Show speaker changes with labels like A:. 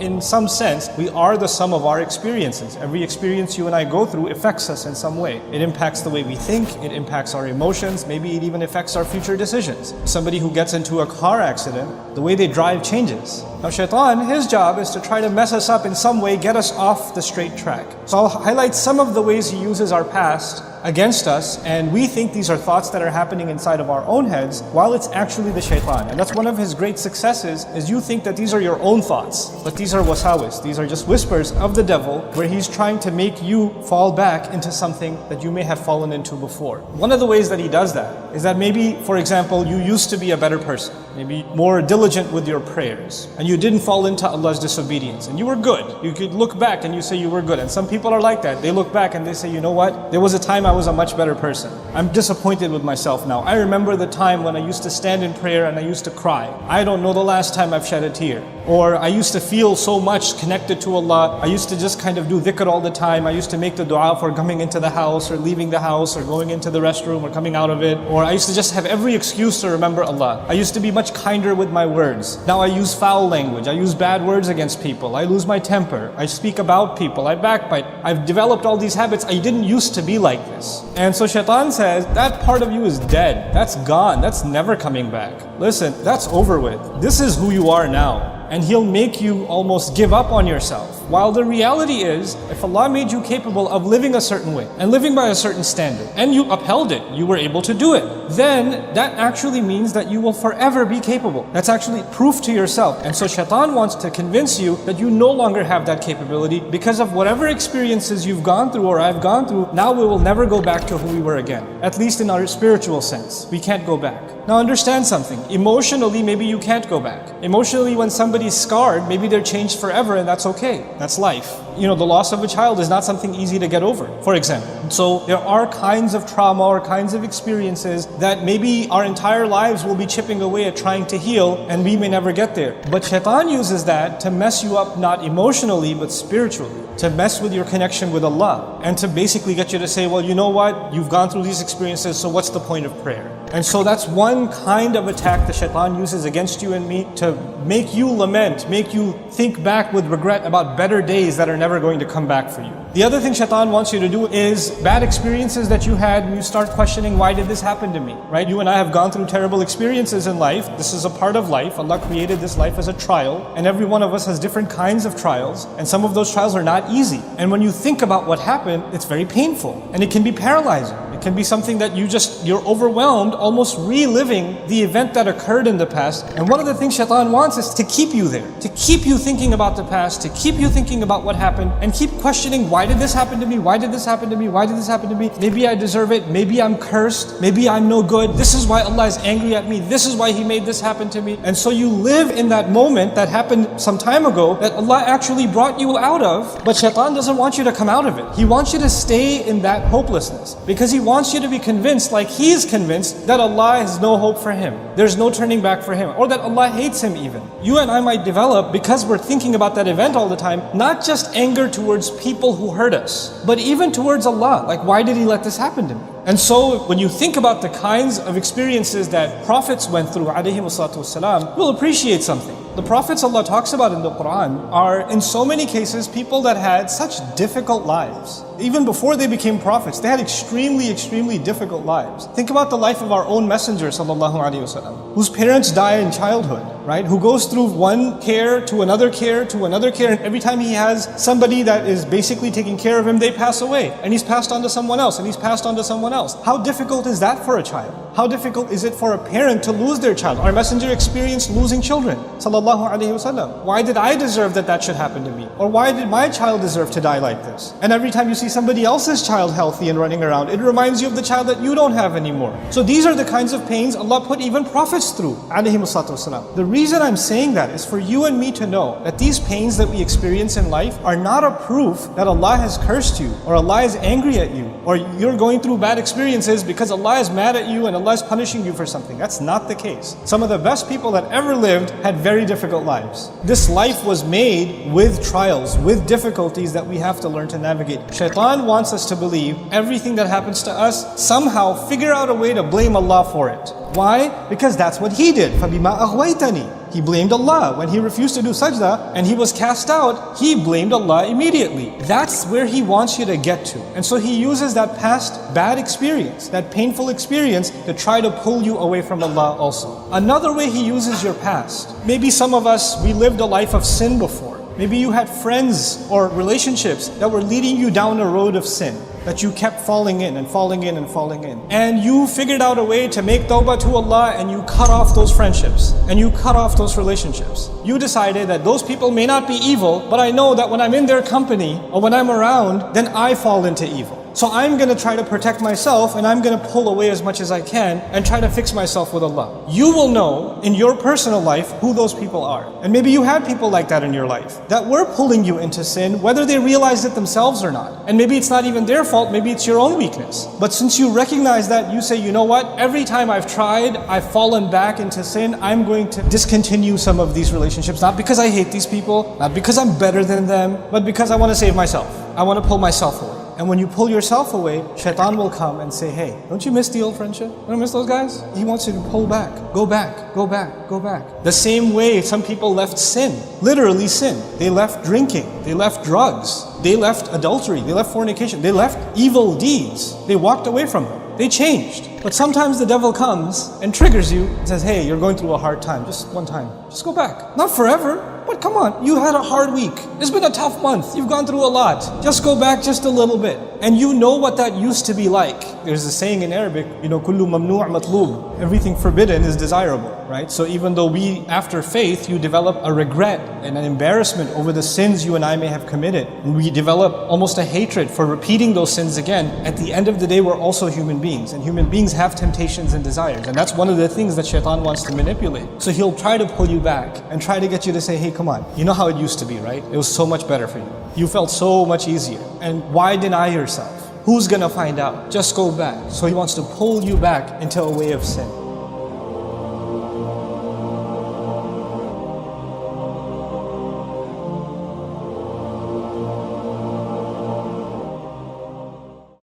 A: in some sense, we are the sum of our experiences. Every experience you and I go through affects us in some way. It impacts the way we think, it impacts our emotions, maybe it even affects our future decisions. Somebody who gets into a car accident, the way they drive changes. Now Shaytan, his job is to try to mess us up in some way, get us off the straight track. So I'll highlight some of the ways he uses our past against us, and we think these are thoughts that are happening inside of our own heads, while it's actually the Shaytan. And that's one of his great successes, is you think that these are your own thoughts, but these are wasawis, these are just whispers of the devil, where he's trying to make you fall back into something that you may have fallen into before. One of the ways that he does that is that maybe, for example, you used to be a better person, maybe more diligent with your prayers, and you didn't fall into Allah's disobedience, and you were good. You could look back and you say you were good. And some people are like that. They look back and they say, you know what? There was a time I was a much better person. I'm disappointed with myself now. I remember the time when I used to stand in prayer and I used to cry. I don't know the last time I've shed a tear. Or I used to feel so much connected to Allah. I used to just kind of do dhikr all the time. I used to make the dua for coming into the house or leaving the house or going into the restroom or coming out of it. Or I used to just have every excuse to remember Allah. I used to be much kinder with my words. Now I use foul language. I use bad words against people. I lose my temper. I speak about people. I backbite. I've developed all these habits. I didn't used to be like this. And so Shaytan says, that part of you is dead. That's gone. That's never coming back. Listen, that's over with. This is who you are now. And he'll make you almost give up on yourself. While the reality is, if Allah made you capable of living a certain way and living by a certain standard, and you upheld it, you were able to do it, then that actually means that you will forever be capable. That's actually proof to yourself. And so Shaitan wants to convince you that you no longer have that capability because of whatever experiences you've gone through or I've gone through. Now we will never go back to who we were again. At least in our spiritual sense, we can't go back. Now understand something. Emotionally, maybe you can't go back. Emotionally, when somebody's scarred, maybe they're changed forever, and that's okay. That's life. You know, the loss of a child is not something easy to get over, for example. So there are kinds of trauma or kinds of experiences that maybe our entire lives will be chipping away at trying to heal, and we may never get there. But Shaitan uses that to mess you up, not emotionally, but spiritually. To mess with your connection with Allah, and to basically get you to say, well, you know what? You've gone through these experiences, so what's the point of prayer? And so that's one kind of attack the Shaitan uses against you and me, to make you lament, make you think back with regret about better days that are never going to come back for you. The other thing Shaitan wants you to do is bad experiences that you had, and you start questioning, why did this happen to me? Right? You and I have gone through terrible experiences in life. This is a part of life. Allah created this life as a trial, and every one of us has different kinds of trials, and some of those trials are not easy. And when you think about what happened, it's very painful, and it can be paralyzing. It can be something that you're overwhelmed, almost reliving the event that occurred in the past. And one of the things Shaitan wants is to keep you there, to keep you thinking about the past, to keep you thinking about what happened, and keep questioning, why did this happen to me? Why did this happen to me? Why did this happen to me? Maybe I deserve it. Maybe I'm cursed. Maybe I'm no good. This is why Allah is angry at me. This is why He made this happen to me. And so you live in that moment that happened some time ago that Allah actually brought you out of, but Shaitan doesn't want you to come out of it. He wants you to stay in that hopelessness because he wants you to be convinced, like he is convinced, that Allah has no hope for him. There's no turning back for him, or that Allah hates him even. You and I might develop, because we're thinking about that event all the time, not just anger towards people who hurt us, but even towards Allah. Like, why did He let this happen to me? And so when you think about the kinds of experiences that prophets went through, ﷺ, you'll appreciate something. The prophets Allah talks about in the Quran are, in so many cases, people that had such difficult lives. Even before they became prophets, they had extremely, extremely difficult lives. Think about the life of our own messenger, ﷺ, whose parents die in childhood, right? Who goes through one care to another care to another care, and every time he has somebody that is basically taking care of him, they pass away. And he's passed on to someone else, and he's passed on to someone else. How difficult is that for a child? How difficult is it for a parent to lose their child? Our messenger experienced losing children, sallallahu alaihi wasallam. Why did I deserve that should happen to me? Or why did my child deserve to die like this? And every time you see somebody else's child healthy and running around, it reminds you of the child that you don't have anymore. So these are the kinds of pains Allah put even prophets through, alaihi wasallam. The reason I'm saying that is for you and me to know that these pains that we experience in life are not a proof that Allah has cursed you, or Allah is angry at you, or you're going through bad experiences because Allah is mad at you and Allah is punishing you for something. That's not the case. Some of the best people that ever lived had very difficult lives. This life was made with trials, with difficulties that we have to learn to navigate. Shaitan wants us to believe everything that happens to us, somehow figure out a way to blame Allah for it. Why? Because that's what He did. فَبِمَا أَغْوَيْتَنِي. He blamed Allah. When he refused to do sajda and he was cast out, he blamed Allah immediately. That's where he wants you to get to. And so he uses that past bad experience, that painful experience, to try to pull you away from Allah also. Another way he uses your past. Maybe some of us, we lived a life of sin before. Maybe you had friends or relationships that were leading you down a road of sin, that you kept falling in and falling in and falling in. And you figured out a way to make tawbah to Allah, and you cut off those friendships and you cut off those relationships. You decided that those people may not be evil, but I know that when I'm in their company or when I'm around, then I fall into evil. So I'm going to try to protect myself, and I'm going to pull away as much as I can and try to fix myself with Allah. You will know in your personal life who those people are. And maybe you had people like that in your life that were pulling you into sin, whether they realized it themselves or not. And maybe it's not even their fault, maybe it's your own weakness. But since you recognize that, you say, you know what? Every time I've tried, I've fallen back into sin, I'm going to discontinue some of these relationships. Not because I hate these people, not because I'm better than them, but because I want to save myself. I want to pull myself away. And when you pull yourself away, Shaytan will come and say, hey, don't you miss the old friendship? You don't miss those guys? He wants you to pull back, go back, go back, go back. The same way some people left sin, literally sin. They left drinking, they left drugs, they left adultery, they left fornication, they left evil deeds. They walked away from them. They changed. But sometimes the devil comes and triggers you and says, hey, you're going through a hard time, just one time. Just go back. Not forever. But come on, you had a hard week. It's been a tough month. You've gone through a lot. Just go back just a little bit. And you know what that used to be like. There's a saying in Arabic, kullu mamnu' matlub. Everything forbidden is desirable, right? So even though we, after faith, you develop a regret and an embarrassment over the sins you and I may have committed. And we develop almost a hatred for repeating those sins again. At the end of the day, we're also human beings. And human beings have temptations and desires. And that's one of the things that Shaytan wants to manipulate. So he'll try to pull you back and try to get you to say, hey, come on. You know how it used to be, right? It was so much better for you. You felt so much easier. And why deny yourself? Who's gonna find out? Just go back. So he wants to pull you back into a way of sin.